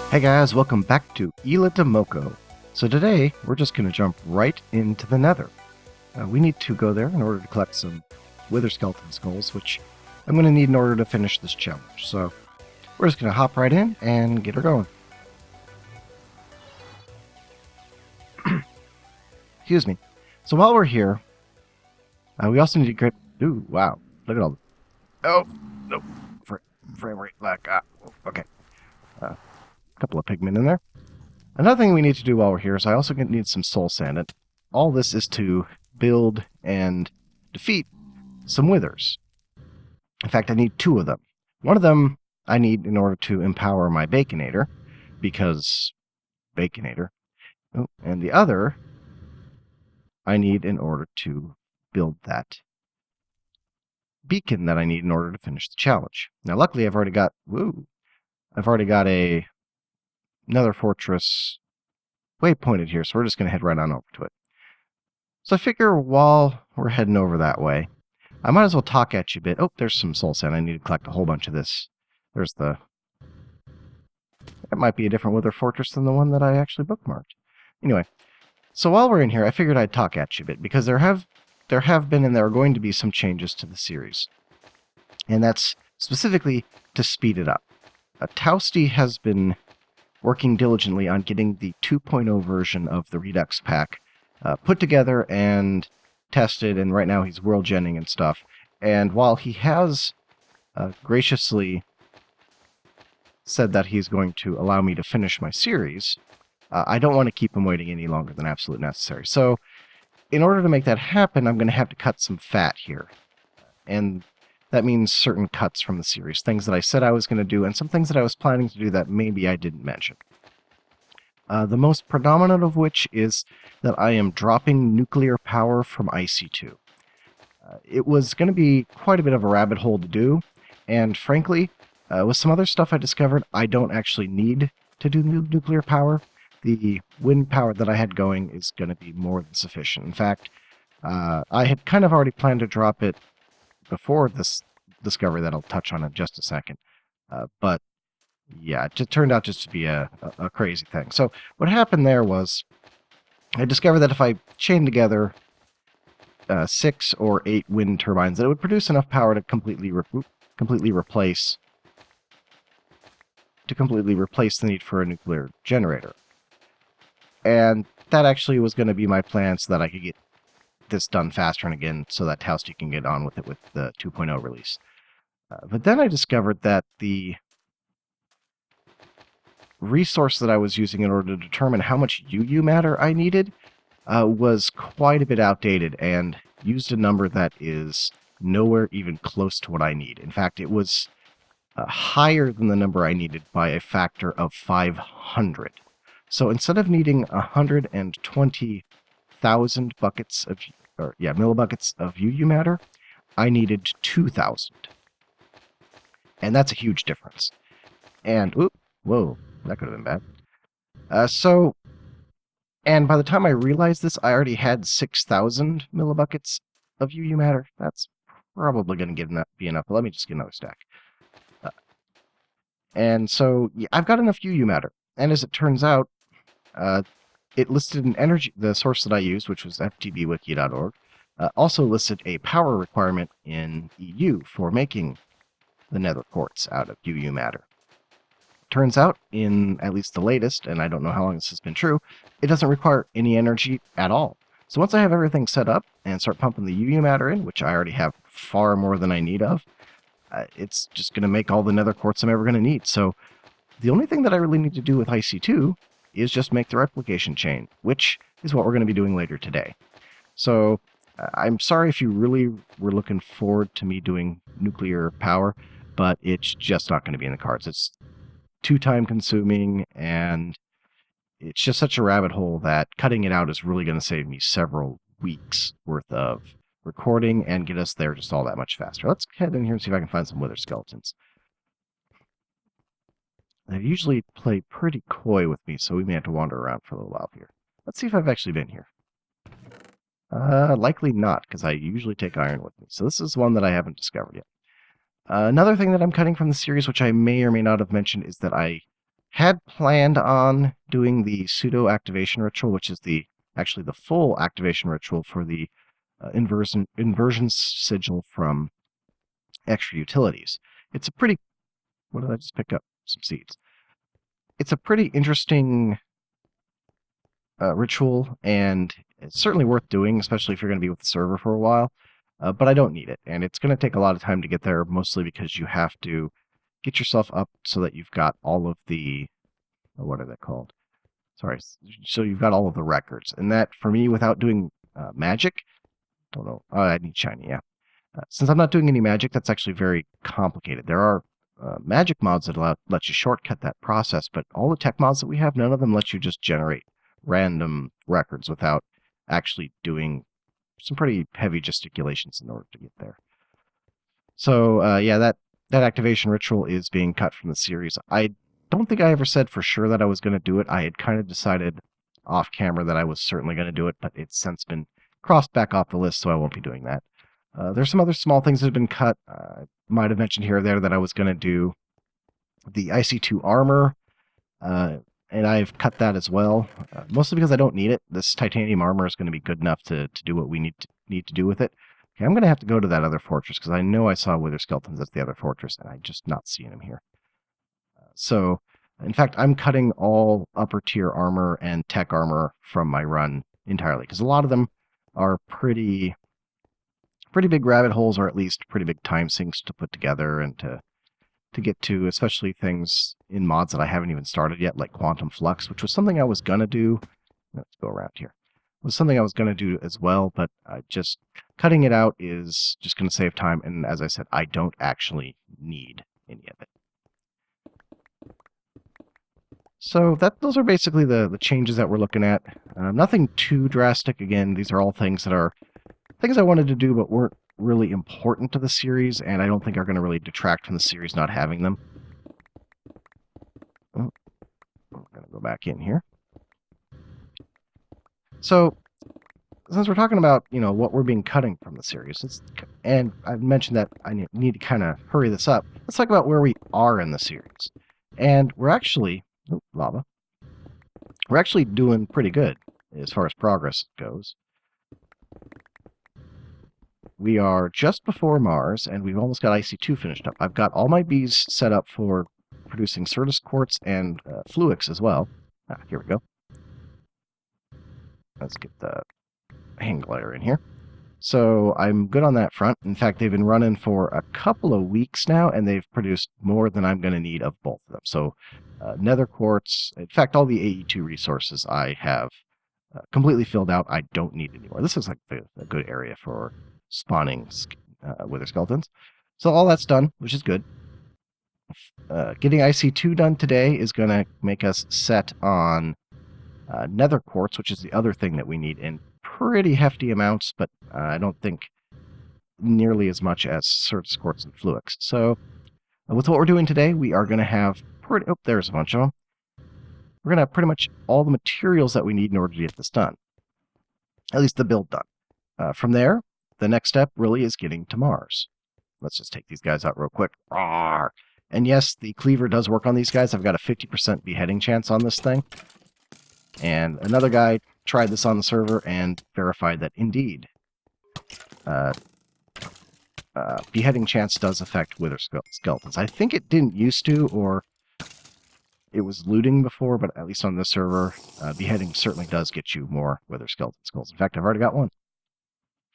Hey guys, welcome back to ILabs. So today, we're just going to jump right into the nether. We need to go there in order to collect some wither skeleton skulls, which I'm going to need in order to finish this challenge. So we're just going to hop right in and get her going. Excuse me. So while we're here, we also need to get... Ooh, wow. Look at all the... Oh, no. Frame rate lag. Okay. Couple of pigmen in there. Another thing we need to do while we're here is I also need some soul sand. And all this is to build and defeat some withers. In fact, I need 2 of them. One of them I need in order to empower my Baconator, because Baconator. Oh, and the other I need in order to build that beacon that I need in order to finish the challenge. Now, luckily, I've already got another fortress waypointed here, so we're just going to head right on over to it. So I figure while we're heading over that way, I might as well talk at you a bit. Oh, there's some soul sand. I need to collect a whole bunch of this. There's the... That might be a different wither fortress than the one that I actually bookmarked. Anyway, so while we're in here, I figured I'd talk at you a bit, because there have been and there are going to be some changes to the series. And that's specifically to speed it up. Toasty has been working diligently on getting the 2.0 version of the Redux pack put together and tested, and right now he's world genning and stuff. And while he has graciously said that he's going to allow me to finish my series, I don't want to keep him waiting any longer than absolutely necessary. So in order to make that happen, I'm going to have to cut some fat here. And that means certain cuts from the series, things that I said I was going to do, and some things that I was planning to do that maybe I didn't mention. The most predominant of which is that I am dropping nuclear power from IC2. It was going to be quite a bit of a rabbit hole to do, and frankly, with some other stuff I discovered, I don't actually need to do nuclear power. The wind power that I had going is going to be more than sufficient. In fact, I had kind of already planned to drop it before this discovery that I'll touch on in just a second. But yeah, it turned out just to be a crazy thing. So what happened there was I discovered that if I chained together 6 or 8 wind turbines, that it would produce enough power to completely replace the need for a nuclear generator. And that actually was going to be my plan so that I could get this done faster, and again, so that Toasty can get on with it with the 2.0 release. But then I discovered that the resource that I was using in order to determine how much UU matter I needed was quite a bit outdated and used a number that is nowhere even close to what I need. In fact, it was higher than the number I needed by a factor of 500. So instead of needing 120,000 buckets of millibuckets of UU matter, I needed 2,000. And that's a huge difference. And, whoa, that could have been bad. And by the time I realized this, I already had 6,000 millibuckets of UU matter. That's probably going to be enough. But let me just get another stack. And so, yeah, I've got enough UU matter. And as it turns out, it listed an energy, the source that I used, which was ftbwiki.org, also listed a power requirement in EU for making the nether quartz out of UU matter. Turns out, in at least the latest, and I don't know how long this has been true, it doesn't require any energy at all. So once I have everything set up and start pumping the UU matter in, which I already have far more than I need of, it's just going to make all the nether quartz I'm ever going to need. So the only thing that I really need to do with IC2 is just make the replication chain, which is what we're going to be doing later today. So I'm sorry if you really were looking forward to me doing nuclear power, but it's just not going to be in the cards. It's too time consuming, and it's just such a rabbit hole that cutting it out is really going to save me several weeks worth of recording and get us there just all that much faster. Let's head in here and see if I can find some wither skeletons. They usually play pretty coy with me, so we may have to wander around for a little while here. Let's see if I've actually been here. Likely not, because I usually take iron with me. So this is one that I haven't discovered yet. Another thing that I'm cutting from the series, which I may or may not have mentioned, is that I had planned on doing the pseudo activation ritual, which is actually the full activation ritual for the inversion sigil from extra utilities. It's a pretty... What did I just pick up? Some seeds. It's a pretty interesting ritual, and it's certainly worth doing, especially if you're going to be with the server for a while. But I don't need it, and it's going to take a lot of time to get there, mostly because you have to get yourself up so that you've got all of the... what are they called? Sorry. So you've got all of the records. And that, for me, without doing magic... Don't know. Oh, I need shiny, yeah. Since I'm not doing any magic, that's actually very complicated. There are magic mods that let you shortcut that process, but all the tech mods that we have, none of them let you just generate random records without actually doing some pretty heavy gesticulations in order to get there. So, yeah, that activation ritual is being cut from the series. I don't think I ever said for sure that I was going to do it. I had kind of decided off camera that I was certainly going to do it, but it's since been crossed back off the list, so I won't be doing that. There's some other small things that have been cut. I might have mentioned here or there that I was going to do the IC2 armor, and I've cut that as well, mostly because I don't need it. This titanium armor is going to be good enough to do what we need to do with it. Okay, I'm going to have to go to that other fortress, because I know I saw wither skeletons at the other fortress, and I'm just not seeing them here. So, in fact, I'm cutting all upper tier armor and tech armor from my run entirely, because a lot of them are pretty big rabbit holes, or at least pretty big time sinks to put together and to get to, especially things in mods that I haven't even started yet, like Quantum Flux, which was something I was going to do. Let's go around here. It was something I was going to do as well, but just cutting it out is just going to save time, and as I said, I don't actually need any of it. So those are basically the changes that we're looking at. Nothing too drastic. Again, these are all things that are things I wanted to do but weren't really important to the series, and I don't think are going to really detract from the series not having them. Oh, I'm going to go back in here. So, since we're talking about, what we're being cutting from the series, and I've mentioned that I need to kind of hurry this up, let's talk about where we are in the series. And we're actually... Oh, lava. We're actually doing pretty good as far as progress goes. We are just before Mars, and we've almost got IC2 finished up. I've got all my bees set up for producing Certus quartz and Fluix as well. Here we go. Let's get the hang glider in here. So I'm good on that front. In fact, they've been running for a couple of weeks now, and they've produced more than I'm going to need of both of them. So nether quartz, in fact, all the AE2 resources I have completely filled out. I don't need anymore. This looks like a good area for spawning wither skeletons. So all that's done, which is good. Getting IC2 done today is going to make us set on nether quartz, which is the other thing that we need in pretty hefty amounts, but I don't think nearly as much as Certus quartz and Fluix. So with what we're doing today, we are going to have oh, there's a bunch of them. We're going to have pretty much all the materials that we need in order to get this done. At least the build done. From there, the next step really is getting to Mars. Let's just take these guys out real quick. Rawr. And yes, the cleaver does work on these guys. I've got a 50% beheading chance on this thing. And another guy tried this on the server and verified that indeed beheading chance does affect wither skeletons. I think it didn't used to, or it was looting before, but at least on this server, beheading certainly does get you more wither skeleton skulls. In fact, I've already got one.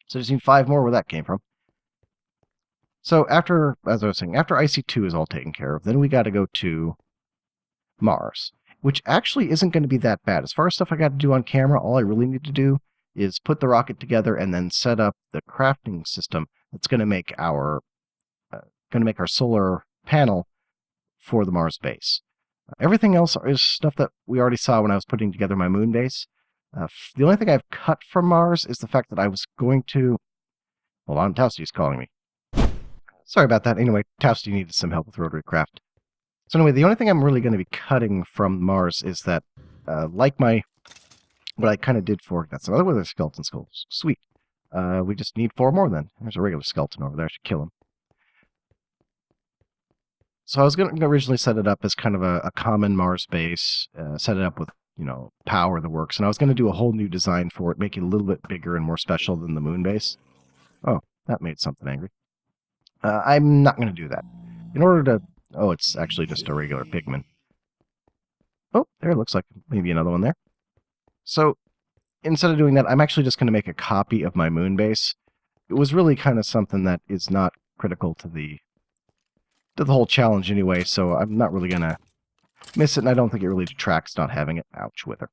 So I just need 5 more where that came from. So after, as I was saying, after IC2 is all taken care of, then we got to go to Mars, which actually isn't going to be that bad. As far as stuff I got to do on camera, all I really need to do is put the rocket together and then set up the crafting system that's going to make our solar panel for the Mars base. Everything else is stuff that we already saw when I was putting together my moon base. The only thing I've cut from Mars is the fact that I was going to... Hold on, Tausty's calling me. Sorry about that. Anyway, Tausty needed some help with rotary craft. So anyway, the only thing I'm really going to be cutting from Mars is that, like what I kind of did for... That's another wither skeleton skull. Sweet. We just need 4 more then. There's a regular skeleton over there. I should kill him. So I was going to originally set it up as kind of a common Mars base, set it up with, power the works, and I was going to do a whole new design for it, make it a little bit bigger and more special than the moon base. Oh, that made something angry. I'm not going to do that. In order to... Oh, it's actually just a regular pigman. Oh, there, looks like maybe another one there. So instead of doing that, I'm actually just going to make a copy of my moon base. It was really kind of something that is not critical to the whole challenge anyway, so I'm not really going to miss it, and I don't think it really detracts not having it. Ouch, with her.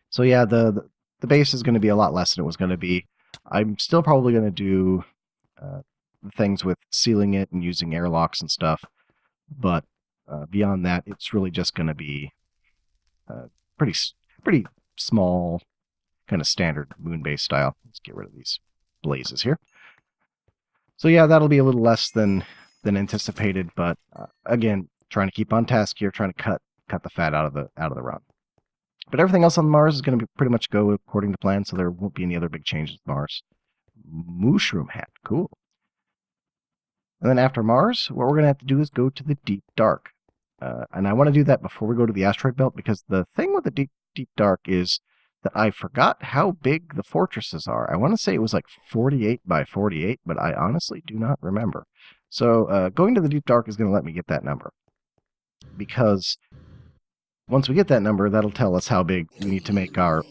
So yeah, the base is going to be a lot less than it was going to be. I'm still probably going to do things with sealing it and using airlocks and stuff, but beyond that, it's really just going to be pretty small, kind of standard moon base style. Let's get rid of these blazes here. So yeah, that'll be a little less than anticipated, but again, trying to keep on task here, trying to cut the fat out of the run. But everything else on Mars is going to pretty much go according to plan, so there won't be any other big changes with Mars. Mushroom hat, cool. And then after Mars, what we're going to have to do is go to the deep dark. And I want to do that before we go to the asteroid belt, because the thing with the deep dark is that I forgot how big the fortresses are. I want to say it was like 48 by 48, but I honestly do not remember. So going to the deep dark is going to let me get that number, because once we get that number, that'll tell us how big we need to make our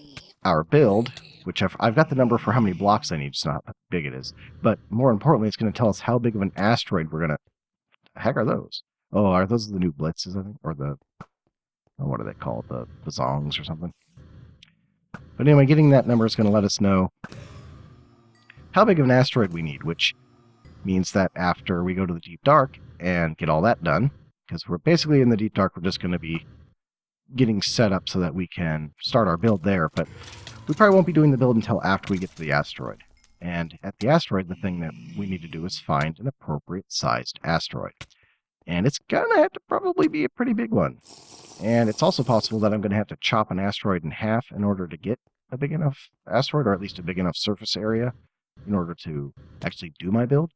build, which I've got the number for how many blocks I need, just not how big it is. But more importantly, it's going to tell us how big of an asteroid we're going to... The heck are those? Oh, are those the new blitzes, I think? Or the... Oh, what are they called? The bazongs or something? But anyway, getting that number is going to let us know how big of an asteroid we need, which means that after we go to the deep dark and get all that done, because we're basically in the deep dark, we're just going to be getting set up so that we can start our build there, but we probably won't be doing the build until after we get to the asteroid. And at the asteroid, the thing that we need to do is find an appropriate sized asteroid. And it's going to have to probably be a pretty big one. And it's also possible that I'm going to have to chop an asteroid in half in order to get a big enough asteroid, or at least a big enough surface area, in order to actually do my build.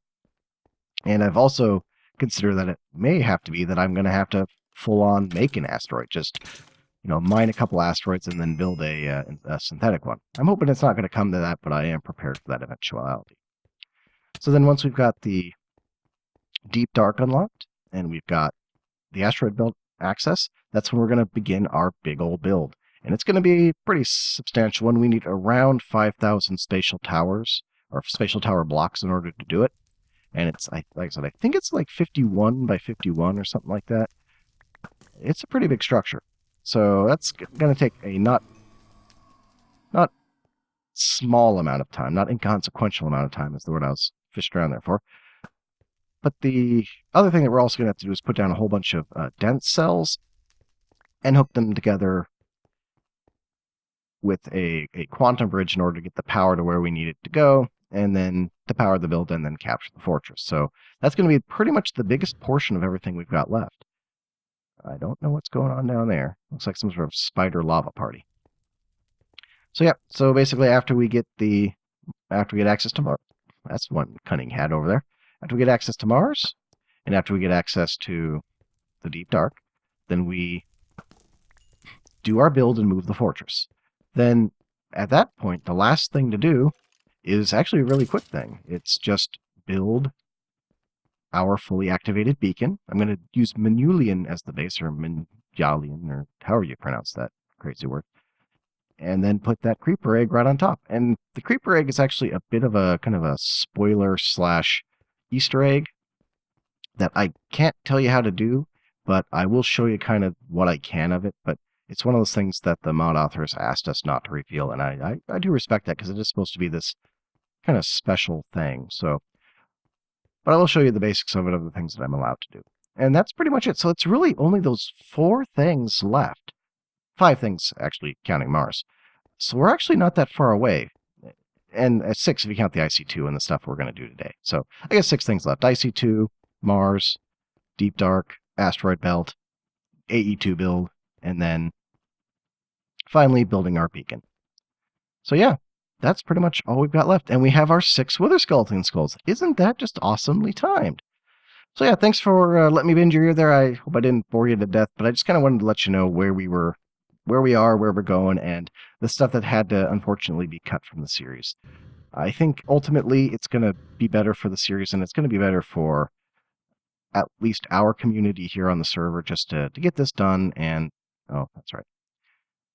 And I've also considered that it may have to be that I'm going to have to full-on make an asteroid, just mine a couple asteroids and then build a synthetic one. I'm hoping it's not going to come to that, but I am prepared for that eventuality. So then once we've got the deep dark unlocked and we've got the asteroid belt access, that's when we're going to begin our big old build. And it's going to be a pretty substantial one. We need around 5,000 spatial towers, or spatial tower blocks, in order to do it. And it's, like I said, I think it's like 51 by 51 or something like that. It's a pretty big structure. So that's going to take a not small amount of time, not inconsequential amount of time is the word I was fished around there for. But the other thing that we're also going to have to do is put down a whole bunch of dense cells and hook them together with a quantum bridge in order to get the power to where we need it to go, and then to power the build and then capture the fortress. So that's going to be pretty much the biggest portion of everything we've got left. I don't know what's going on down there. Looks like some sort of spider lava party. So yeah, so basically after we get access to Mars, that's one cunning hat over there. After we get access to Mars, and after we get access to the deep dark, then we do our build and move the fortress. Then at that point, the last thing to do is actually a really quick thing. It's just build our fully activated beacon. I'm going to use Manulian as the base, or Manulian, or however you pronounce that crazy word. And then put that creeper egg right on top. And the creeper egg is actually a bit of a kind of a spoiler / Easter egg that I can't tell you how to do, but I will show you kind of what I can of it. But it's one of those things that the mod authors asked us not to reveal, and I do respect that, because it is supposed to be this kind of special thing. So, but I will show you the basics of it, of the things that I'm allowed to do. And that's pretty much it. So it's really only those 4 things left. 5 things, actually, counting Mars. So we're actually not that far away. And 6 if you count the IC2 and the stuff we're going to do today. So I guess 6 things left. IC2, Mars, Deep Dark, Asteroid Belt, AE2 build, and then finally building our beacon. So yeah, that's pretty much all we've got left. And we have our 6 Wither Skeleton Skulls. Isn't that just awesomely timed? So yeah, thanks for letting me bend your ear there. I hope I didn't bore you to death, but I just kind of wanted to let you know where we are, where we're going, and the stuff that had to unfortunately be cut from the series. I think ultimately it's going to be better for the series, and it's going to be better for at least our community here on the server just to get this done. And oh, that's right.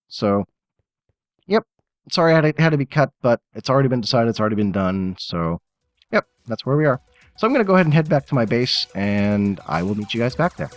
So, yep. Sorry it had to be cut, but it's already been decided. It's already been done. So, yep, that's where we are. So I'm going to go ahead and head back to my base, and I will meet you guys back there.